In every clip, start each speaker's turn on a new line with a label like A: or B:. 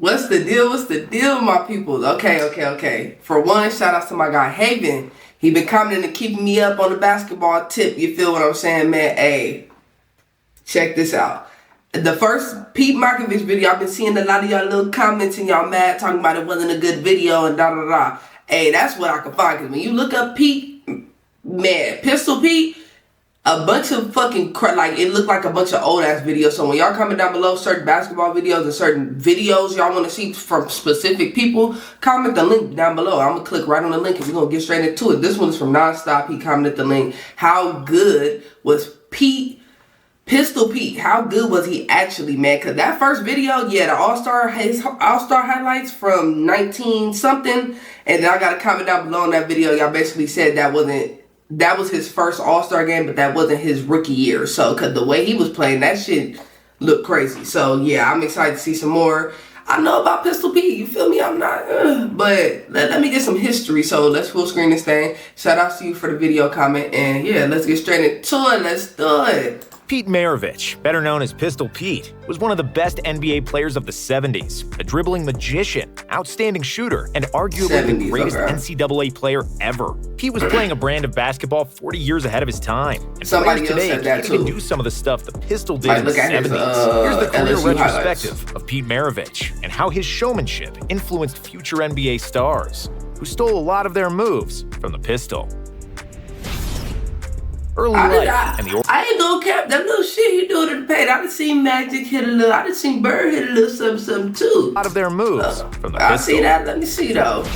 A: What's the deal? What's the deal, my people? Okay. For one, shout out to my guy Haven. He been commenting and keeping me up on the basketball tip. You feel what I'm saying, man? Hey, check this out. The first Pete Maravich video, I've been seeing a lot of y'all little comments and y'all mad talking about it wasn't a good video and da. Hey, that's what I can find. Because when you look up Pete, man, Pistol Pete, a bunch of fucking like it looked like a bunch of old ass videos. So when y'all comment down below certain basketball videos and certain videos y'all want to see from specific people, comment the link down below. I'm gonna click right on the link and we're gonna get straight into it. This one's from Nonstop. He commented the link. How good was Pistol Pete? How good was he actually, man? Cause that first video, yeah, his All-Star highlights from 19 something, and then I got a comment down below on that video. Y'all basically said that was his first All-Star game, but that wasn't his rookie year. So, cause the way he was playing, that shit looked crazy. So, yeah, I'm excited to see some more. I know about Pistol Pete, you feel me? I'm not, but let me get some history. So, let's full screen this thing. Shout out to you for the video comment. And, yeah, let's get straight into it. Let's do it.
B: Pete Maravich, better known as Pistol Pete, was one of the best NBA players of the 70s, a dribbling magician, outstanding shooter, and arguably the greatest NCAA player ever. Pete was playing a brand of basketball 40 years ahead of his time, and
A: Somebody
B: players today can't even do some of the stuff the Pistol did in the 70s. Here's the career retrospective of Pete Maravich and how his showmanship influenced future NBA stars, who stole a lot of their moves from the Pistol. Early life and the
A: I ain't gonna cap that little shit he doing in the paint. I done seen Magic hit a little. I done seen Bird hit a little something too.
B: Out of their moves from the Pistol.
A: I see that. Let me see though.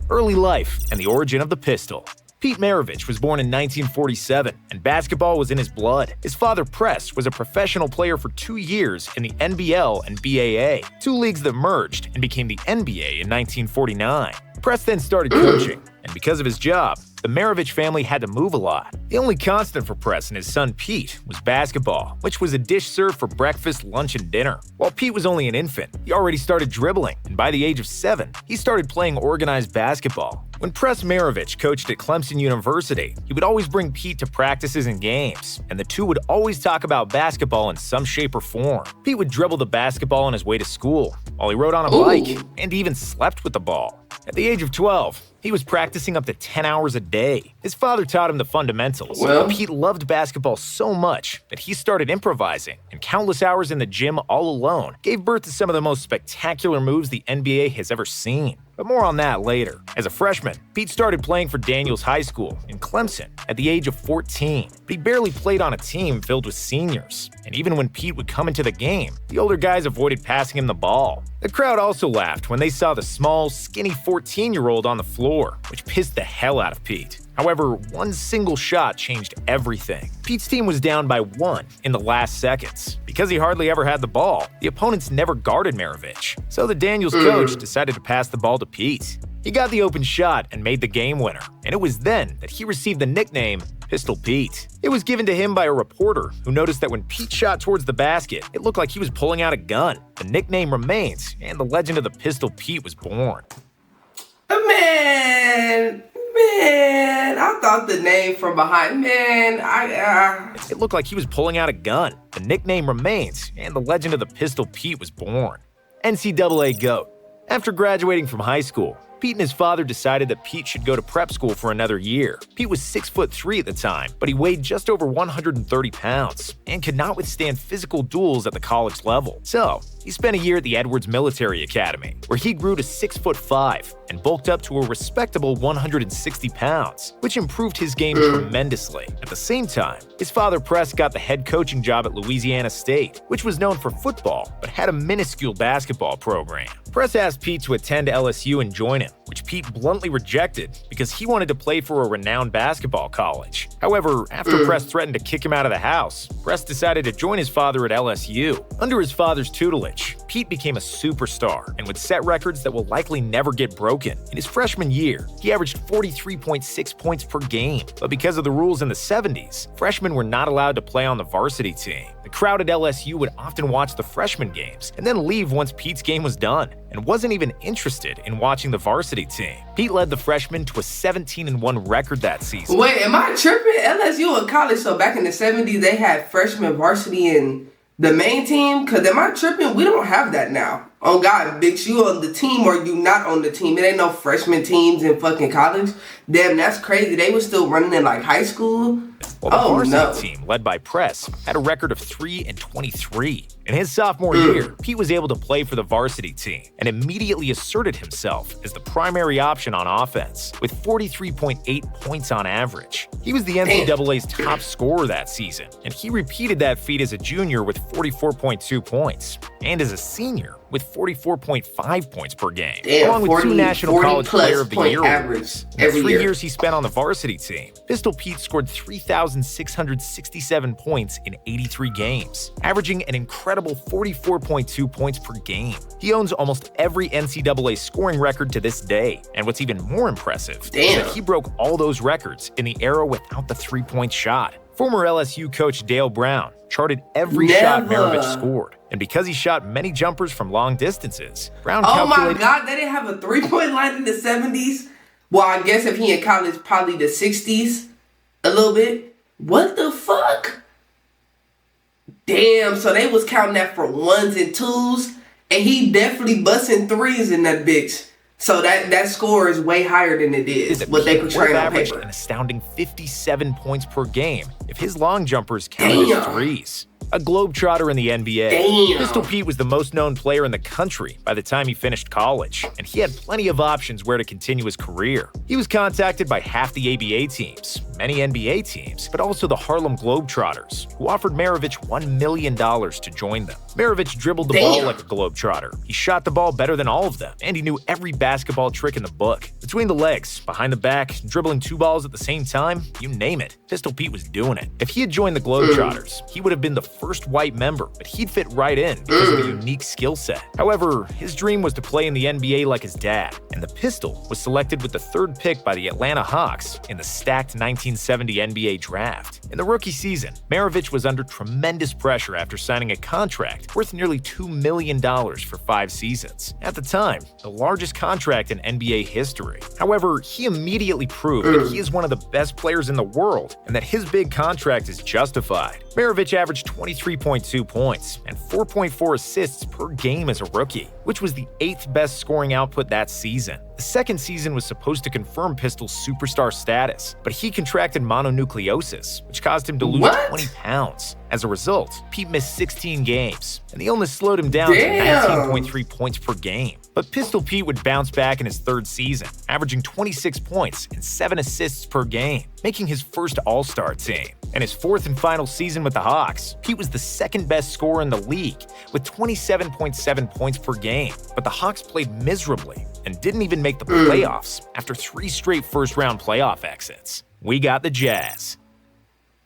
B: Early life and the origin of the Pistol. Pete Maravich was born in 1947, and basketball was in his blood. His father, Press, was a professional player for 2 years in the NBL and BAA, two leagues that merged and became the NBA in 1949. Press then started coaching, and because of his job, the Maravich family had to move a lot. The only constant for Press and his son Pete was basketball, which was a dish served for breakfast, lunch, and dinner. While Pete was only an infant, he already started dribbling, and by the age of 7, he started playing organized basketball. When Press Maravich coached at Clemson University, he would always bring Pete to practices and games, and the two would always talk about basketball in some shape or form. Pete would dribble the basketball on his way to school, while he rode on a bike, and even slept with the ball. At the age of 12, he was practicing up to 10 hours a day. His father taught him the fundamentals, but Pete loved basketball so much that he started improvising, and countless hours in the gym all alone gave birth to some of the most spectacular moves the NBA has ever seen. But more on that later. As a freshman, Pete started playing for Daniels High School in Clemson at the age of 14, but he barely played on a team filled with seniors. And even when Pete would come into the game, the older guys avoided passing him the ball. The crowd also laughed when they saw the small, skinny 14-year-old on the floor, which pissed the hell out of Pete. However, one single shot changed everything. Pete's team was down by 1 in the last seconds. Because he hardly ever had the ball, the opponents never guarded Maravich, so the Daniels coach decided to pass the ball to Pete. He got the open shot and made the game winner, and it was then that he received the nickname Pistol Pete. It was given to him by a reporter who noticed that when Pete shot towards the basket, it looked like he was pulling out a gun. The nickname remains, and the legend of the Pistol Pete was born.
A: Man, I thought the name from behind,
B: It looked like he was pulling out a gun. The nickname remains, and the legend of the Pistol Pete was born. NCAA GOAT. After graduating from high school, Pete and his father decided that Pete should go to prep school for another year. Pete was 6'3" at the time, but he weighed just over 130 pounds and could not withstand physical duels at the college level. So, he spent a year at the Edwards Military Academy, where he grew to 6'5" and bulked up to a respectable 160 pounds, which improved his game tremendously. At the same time, his father Press got the head coaching job at Louisiana State, which was known for football, but had a minuscule basketball program. Press asked Pete to attend LSU and join him, which Pete bluntly rejected because he wanted to play for a renowned basketball college. However, after Press threatened to kick him out of the house, Press decided to join his father at LSU. Under his father's tutelage, Pete became a superstar and would set records that will likely never get broken. In his freshman year, he averaged 43.6 points per game, but because of the rules in the 70s, freshmen were not allowed to play on the varsity team. The crowd at LSU would often watch the freshman games and then leave once Pete's game was done, and wasn't even interested in watching the varsity team. Pete led the freshmen to a 17-1 record that season.
A: Wait, am I tripping? LSU in college, so back in the 70s, they had freshman varsity in the main team? Because am I tripping? We don't have that now. Oh God, bitch, you on the team or you not on the team? It ain't no freshman teams in fucking college. Damn, that's crazy. They was still running in like high school.
B: Well, the varsity team, led by Press, had a record of 3-23. In his sophomore year, Pete was able to play for the varsity team and immediately asserted himself as the primary option on offense, with 43.8 points on average. He was the NCAA's top scorer that season, and he repeated that feat as a junior with 44.2 points, and as a senior with 44.5 points per game, along with 2 National College Player of the Year awards. In the 3 years he spent on the varsity team, Pistol Pete scored 3,667 points in 83 games, averaging an incredible 44.2 points per game. He owns almost every NCAA scoring record to this day, and what's even more impressive is that he broke all those records in the era without the three-point shot. Former LSU coach Dale Brown charted every shot Maravich scored, and because he shot many jumpers from long distances, Brown calculated—
A: Oh my God, they didn't have a three-point line in the 70s? Well, I guess if he in college, probably the 60s, a little bit. What the fuck? Damn, so they was counting that for ones and twos, and he definitely busting threes in that bitch. So that score is way higher than it is what they portray on paper.
B: An astounding 57 points per game if his long jumpers counted as threes. A globetrotter in the NBA, Pistol Pete was the most known player in the country by the time he finished college, and he had plenty of options where to continue his career. He was contacted by half the ABA teams, many NBA teams, but also the Harlem Globetrotters, who offered Maravich $1 million to join them. Maravich dribbled the ball like a globetrotter. He shot the ball better than all of them, and he knew every basketball trick in the book. Between the legs, behind the back, dribbling 2 balls at the same time, you name it, Pistol Pete was doing it. If he had joined the Globetrotters, he would have been the first white member, but he'd fit right in because of a unique skill set. However, his dream was to play in the NBA like his dad, and the Pistol was selected with the 3rd pick by the Atlanta Hawks in the stacked 1970 NBA draft. In the rookie season, Maravich was under tremendous pressure after signing a contract worth nearly $2 million for 5 seasons. At the time, the largest contract in NBA history. However, he immediately proved that he is one of the best players in the world and that his big contract is justified. Maravich averaged 23.2 points and 4.4 assists per game as a rookie, which was the 8th best scoring output that season. The second season was supposed to confirm Pistol's superstar status, but he contracted mononucleosis, which caused him to lose 20 pounds. As a result, Pete missed 16 games, and the illness slowed him down to 19.3 points per game. But Pistol Pete would bounce back in his 3rd season, averaging 26 points and 7 assists per game, making his first All-Star team. In his 4th and final season with the Hawks, Pete was the 2nd best scorer in the league, with 27.7 points per game. But the Hawks played miserably and didn't even make the playoffs after 3 straight first-round playoff exits. We got the Jazz.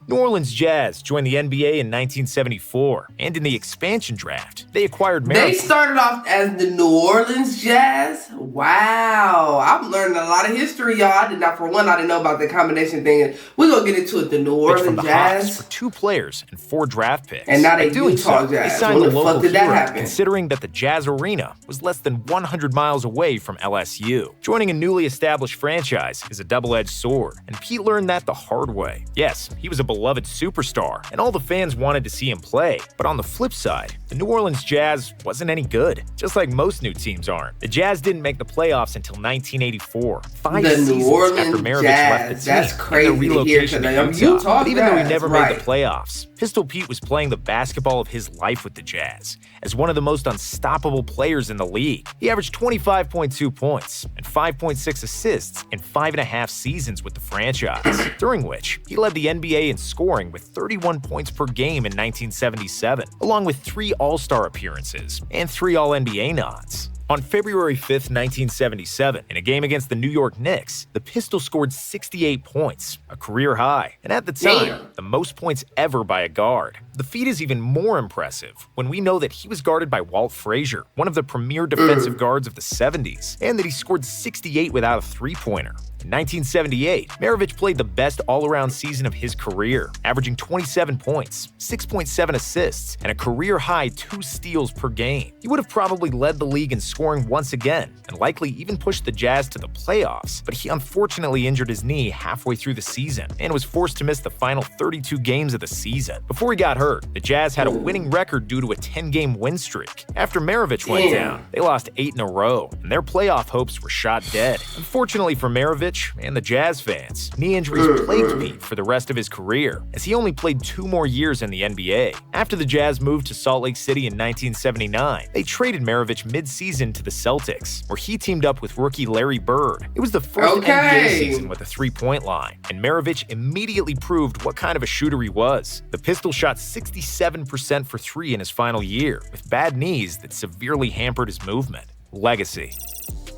B: New Orleans Jazz joined the NBA in 1974, and in the expansion draft, they acquired Maravich.
A: They started off as the New Orleans Jazz? Wow. I'm learning a lot of history, y'all. I didn't know about the combination thing. We're going to get into it. The New Orleans Jazz.
B: For 2 players and 4 draft picks.
A: And now they Utah Jazz.
B: They signed the local hero, considering that the Jazz Arena was less than 100 miles away from LSU. Joining a newly established franchise is a double-edged sword, and Pete learned that the hard way. Yes, he was a beloved superstar, and all the fans wanted to see him play. But on the flip side, the New Orleans Jazz wasn't any good, just like most new teams aren't. The Jazz didn't make the playoffs until 1984, 5 seasons after Maravich left the team.
A: That's crazy
B: and the relocation to Utah. But even though he never made the playoffs, Pistol Pete was playing the basketball of his life with the Jazz as one of the most unstoppable players in the league. He averaged 25.2 points and 5.6 assists in 5.5 seasons with the franchise, during which he led the NBA in scoring with 31 points per game in 1977, along with 3 All-Star appearances and 3 All-NBA nods. On February 5th, 1977, in a game against the New York Knicks, the Pistol scored 68 points, a career high, and at the time, the most points ever by a guard. The feat is even more impressive when we know that he was guarded by Walt Frazier, one of the premier defensive guards of the 70s, and that he scored 68 without a three-pointer. In 1978, Maravich played the best all-around season of his career, averaging 27 points, 6.7 assists, and a career-high 2 steals per game. He would have probably led the league in scoring once again, and likely even pushed the Jazz to the playoffs, but he unfortunately injured his knee halfway through the season and was forced to miss the final 32 games of the season. Before he got hurt, the Jazz had a winning record due to a 10-game win streak. After Maravich went down, they lost 8 in a row, and their playoff hopes were shot dead. Unfortunately for Maravich and the Jazz fans, knee injuries plagued Pete for the rest of his career, as he only played 2 more years in the NBA. After the Jazz moved to Salt Lake City in 1979, they traded Maravich mid-season to the Celtics, where he teamed up with rookie Larry Bird. It was the first NBA season with a 3-point line, and Maravich immediately proved what kind of a shooter he was. The Pistol shot 67% for 3 in his final year, with bad knees that severely hampered his movement. Legacy.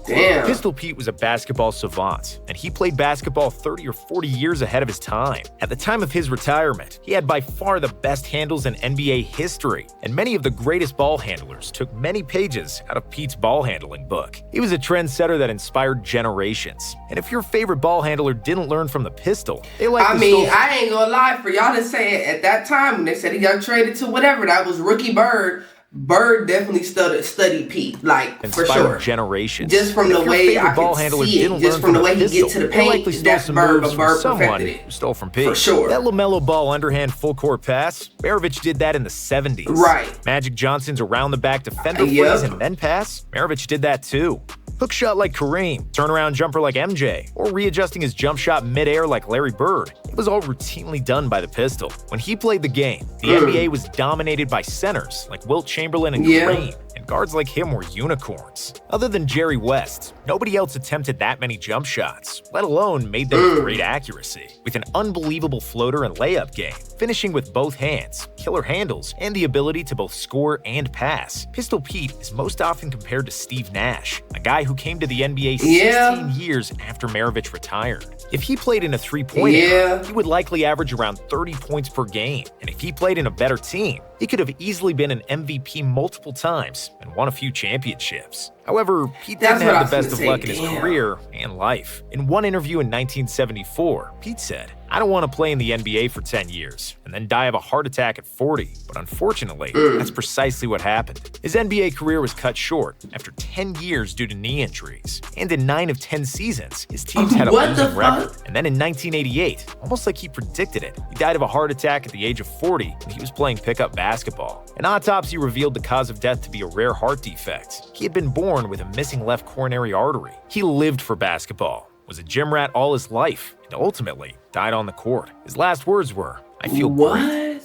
A: Damn.
B: Pistol Pete was a basketball savant, and he played basketball 30 or 40 years ahead of his time. At the time of his retirement, he had by far the best handles in NBA history, and many of the greatest ball handlers took many pages out of Pete's ball handling book. He was a trendsetter that inspired generations, and if your favorite ball handler didn't learn from the Pistol, they likely
A: I ain't gonna lie, for y'all to say it at that time when they said he got traded to whatever, that was rookie Bird. Bird definitely studied Pete, like, for sure.
B: Generations.
A: Just from the way I could see it, just from the way he get to the paint, that's Bird, but Bird perfected it.
B: Who stole from Pete.
A: For sure.
B: That LaMelo Ball underhand full-court pass, Maravich did that in the 70s.
A: Right.
B: Magic Johnson's around-the-back defender plays and then pass, Maravich did that too. Hook shot like Kareem, turnaround jumper like MJ, or readjusting his jump shot mid-air like Larry Bird. It was all routinely done by the Pistol. When he played the game, the NBA was dominated by centers like Wilt Chamberlain and Kareem, and guards like him were unicorns. Other than Jerry West, nobody else attempted that many jump shots, let alone made them with great accuracy. With an unbelievable floater and layup game, finishing with both hands, killer handles, and the ability to both score and pass, Pistol Pete is most often compared to Steve Nash, a guy who came to the NBA 16 years after Maravich retired. If he played in a 3-point era, he would likely average around 30 points per game, and if he played in a better team, he could have easily been an MVP multiple times and won a few championships. However, Pete didn't have the best of luck in his career and life. In one interview in 1974, Pete said, "I don't want to play in the NBA for 10 years and then die of a heart attack at 40, but unfortunately, that's precisely what happened." His NBA career was cut short after 10 years due to knee injuries, and in 9 of 10 seasons, his teams had a losing record. And then in 1988, almost like he predicted it, he died of a heart attack at the age of 40 when he was playing pickup basketball. An autopsy revealed the cause of death to be a rare heart defect. He had been born with a missing left coronary artery. He lived for basketball, was a gym rat all his life, and ultimately died on the court. His last words were, "I feel great."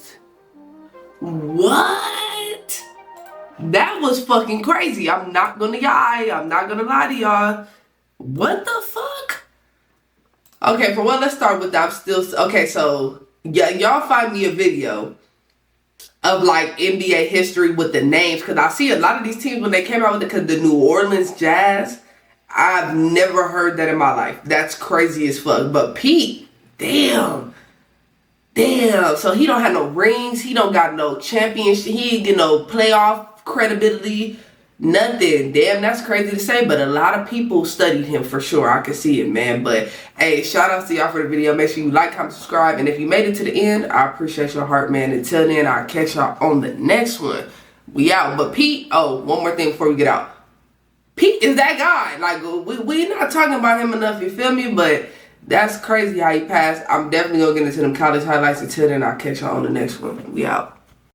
A: What? That was fucking crazy. I'm not gonna lie to y'all. What the fuck? Okay, for one, let's start with that. So y'all find me a video of like NBA history with the names, because I see a lot of these teams when they came out with it, because the New Orleans Jazz, I've never heard that in my life. That's crazy as fuck. But Pete, damn. So he don't have no rings, he don't got no championship, he ain't get no playoff credibility, nothing. Damn, that's crazy to say, but a lot of people studied him for sure. I can see it, man. But hey, shout out to y'all for the video. Make sure you like, comment, subscribe, and if you made it to the end, I appreciate your heart, man. Until then, I'll catch y'all on the next one. We out. But Pete, one more thing before we get out. Pete is that guy. Like, we not talking about him enough, you feel me? But that's crazy how he passed. I'm definitely gonna get into them college highlights. Until then, I'll catch y'all on the next one. We out.